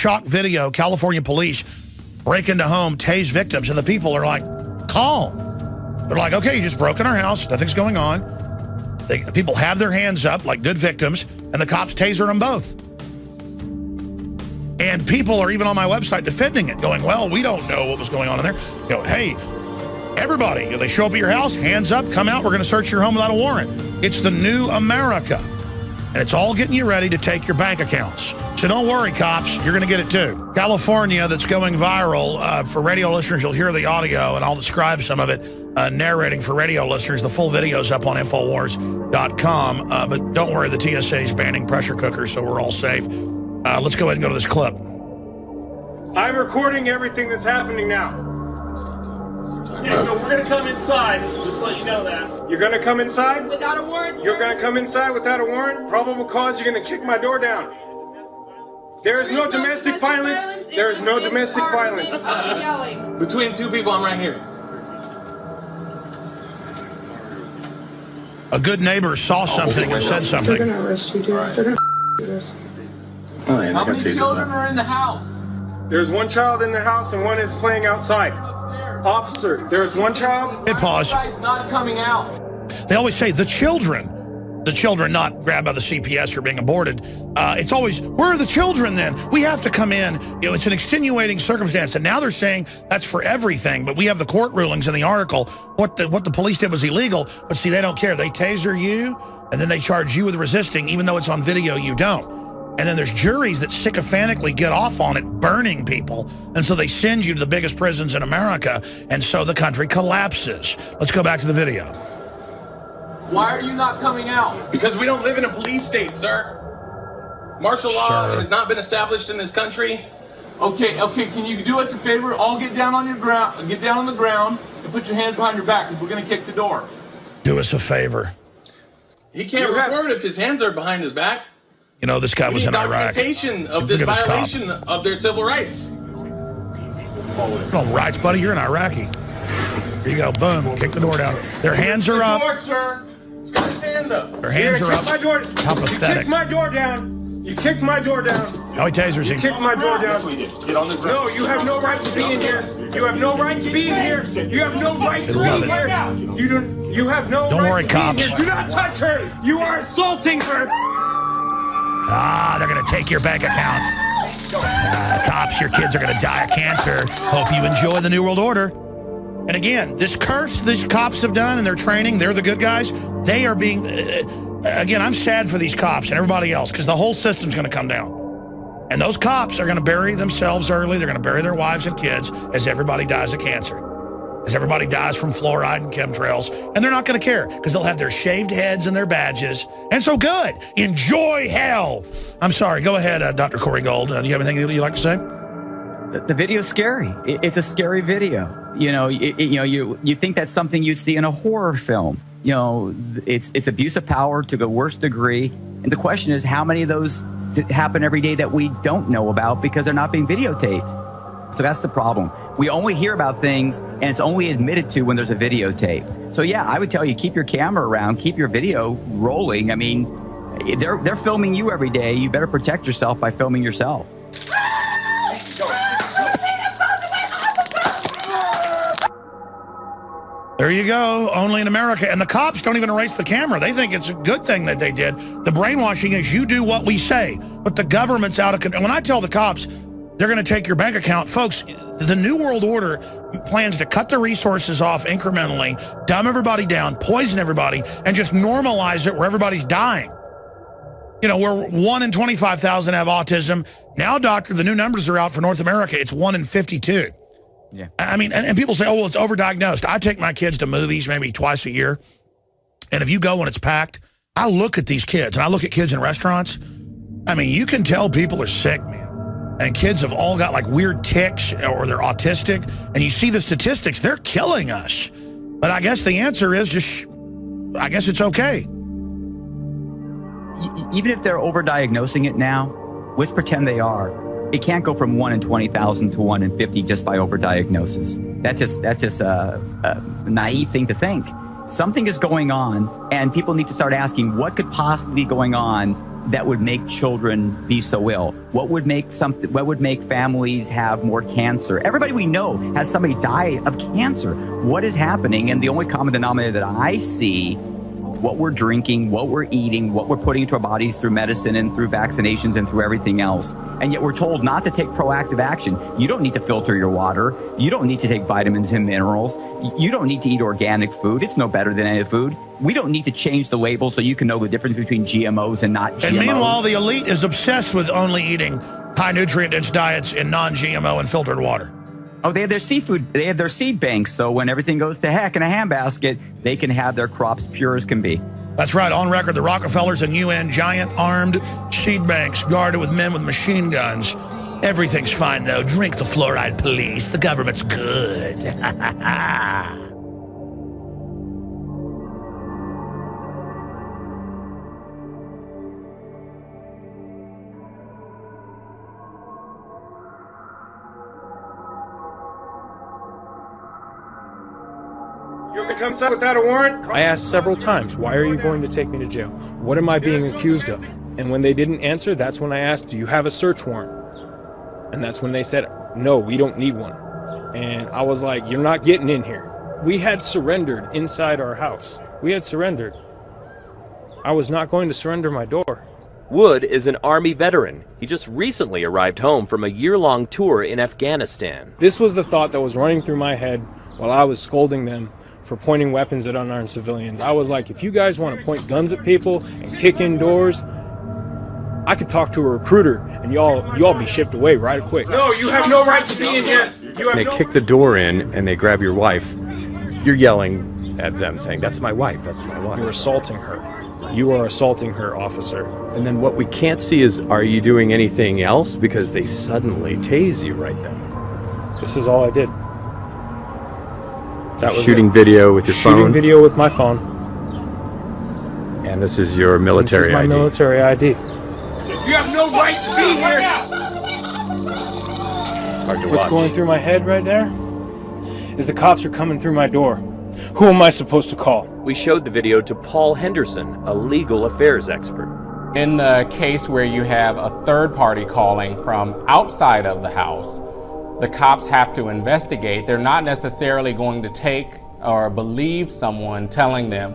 shock video, California police break into home, tase victims, and the people are like, calm. They're like, okay, you just broke in our house, nothing's going on. The people have their hands up like good victims, and the cops taser them both. And people are even on my website defending it, going, well, we don't know what was going on in there. You know, hey, everybody, if they show up at your house, hands up, come out, we're going to search your home without a warrant. It's the new America. And it's all getting you ready to take your bank accounts. So don't worry, cops, you're going to get it too. California, that's going viral. For radio listeners, you'll hear the audio, and I'll describe some of it, narrating for radio listeners. The full video's up on Infowars.com. But don't worry, the TSA is banning pressure cookers, so we're all safe. Let's go ahead and go to this clip. I'm recording everything that's happening now. Okay, so we're going to come inside, just to let you know that. You're going to come inside? Without a warrant, sir? You're going to come inside without a warrant? Probable cause, you're going to kick my door down. There is no domestic violence. There is no domestic violence. Between two people, I'm right here. A good neighbor saw something and said something. They're going to arrest you, dude. They're going to do this. How many children are in the house? There's one child in the house and one is playing outside. Officer, there's one child. Hey, pause. Guy's not coming out. They always say the children not grabbed by the CPS or being aborted. It's always, where are the children then? We have to come in. You know, it's an extenuating circumstance. And now they're saying that's for everything. But we have the court rulings in the article. What the police did was illegal. But see, they don't care. They taser you, and then they charge you with resisting, even though it's on video, you don't. And then there's juries that sycophantically get off on it, burning people. And so they send you to the biggest prisons in America. And so the country collapses. Let's go back to the video. Why are you not coming out? Because we don't live in a police state, sir. Martial law has not been established in this country. Okay, can you do us a favor? All get down on the ground and put your hands behind your back, because we're going to kick the door. Do us a favor. He can't record if his hands are behind his back. You know, this guy was in Iraq. Documentation of this violation of their civil rights. No rights, buddy. You're an Iraqi. Here you go. Boom. Kick the door down. Their hands are up. He's got his hand up. Their hands are up. How You pathetic. kicked my door down. You kicked my door down. Now he tasers him. You kicked my door down. Yes, we did. Get on the ground. No, you have no right to be in here. You have no right to be in here. You have no right to be love in it. here. You have no Don't right worry, to be cops. in here. Do not touch her. You are assaulting her. They're going to take your bank accounts. Cops, your kids are going to die of cancer. Hope you enjoy the New World Order. And again, this curse these cops have done in their training, they're the good guys. They are being, again, I'm sad for these cops and everybody else, because the whole system's going to come down. And those cops are going to bury themselves early. They're going to bury their wives and kids as everybody dies of cancer. As everybody dies from fluoride and chemtrails. And they're not going to care, because they'll have their shaved heads and their badges. And so good. Enjoy hell. I'm sorry. Go ahead, Dr. Corey Gold. Do you have anything you'd like to say? The video's scary. It's a scary video. You know, you think that's something you'd see in a horror film. You know, it's abuse of power to the worst degree. And the question is, how many of those happen every day that we don't know about because they're not being videotaped? So that's the problem. We only hear about things, and it's only admitted to when there's a videotape. So yeah, I would tell you, keep your camera around, keep your video rolling. I mean, they're filming you every day. You better protect yourself by filming yourself. There you go. Only in America. And the cops don't even erase the camera. They think it's a good thing that they did. The brainwashing is you do what we say, but the government's out of control. When I tell the cops they're going to take your bank account, folks, the New World Order plans to cut the resources off incrementally, dumb everybody down, poison everybody, and just normalize it where everybody's dying. You know, where 1 in 25,000 have autism. Now, doctor, the new numbers are out for North America. It's 1 in 52. Yeah. I mean, and people say, oh, well, it's overdiagnosed. I take my kids to movies maybe twice a year. And if you go when it's packed, I look at these kids, and I look at kids in restaurants. I mean, you can tell people are sick, man. And kids have all got like weird tics, or they're autistic. And you see the statistics, they're killing us. But I guess the answer is just, I guess it's okay. Even if they're overdiagnosing it now, let's pretend they are. It can't go from 1 in 20,000 to 1 in 50 just by overdiagnosis. That's just a naive thing to think. Something is going on, and people need to start asking what could possibly be going on that would make children be so ill? What would make families have more cancer? Everybody we know has somebody die of cancer. What is happening? And the only common denominator that I see, what we're drinking, what we're eating, what we're putting into our bodies through medicine and through vaccinations and through everything else. And yet we're told not to take proactive action. You don't need to filter your water. You don't need to take vitamins and minerals. You don't need to eat organic food. It's no better than any food. We don't need to change the label so you can know the difference between GMOs and not GMOs. And meanwhile, the elite is obsessed with only eating high nutrient-dense diets in non-GMO and filtered water. Oh, they have their seafood, they have their seed banks, so when everything goes to heck in a handbasket, they can have their crops pure as can be. That's right. On record, the Rockefellers and UN giant armed seed banks guarded with men with machine guns. Everything's fine, though. Drink the fluoride, police. The government's good. You want me to come inside without a warrant? I asked several times, why are you going to take me to jail? What am I being accused of? And when they didn't answer, that's when I asked, do you have a search warrant? And that's when they said, no, we don't need one. And I was like, you're not getting in here. We had surrendered inside our house. We had surrendered. I was not going to surrender my door. Wood is an Army veteran. He just recently arrived home from a year-long tour in Afghanistan. This was the thought that was running through my head while I was scolding them for pointing weapons at unarmed civilians. I was like, if you guys want to point guns at people and kick in doors, I could talk to a recruiter and y'all be shipped away right quick. No, you have no right to be in here. They kick the door in and they grab your wife. You're yelling at them saying, that's my wife, that's my wife. You're assaulting her. You are assaulting her, officer. And then what we can't see is, are you doing anything else? Because they suddenly tase you right then. This is all I did. That was shooting it. video with your phone? Shooting video with my phone. And this is your military ID? This is my military ID. You have no right to be here. It's hard to What's watch. going through my head right there is the cops are coming through my door. Who am I supposed to call? We showed the video to Paul Henderson, a legal affairs expert. In the case where you have a third party calling from outside of the house, the cops have to investigate. They're not necessarily going to take or believe someone telling them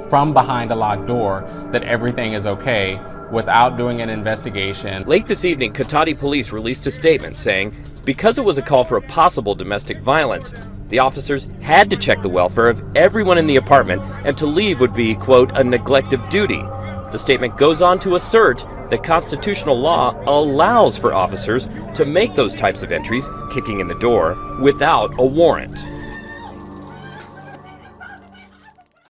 from behind a locked door that everything is okay without doing an investigation. Late this evening, Katati police released a statement saying, because it was a call for a possible domestic violence, the officers had to check the welfare of everyone in the apartment, and to leave would be, quote, a neglect of duty. The statement goes on to assert that constitutional law allows for officers to make those types of entries, kicking in the door, without a warrant.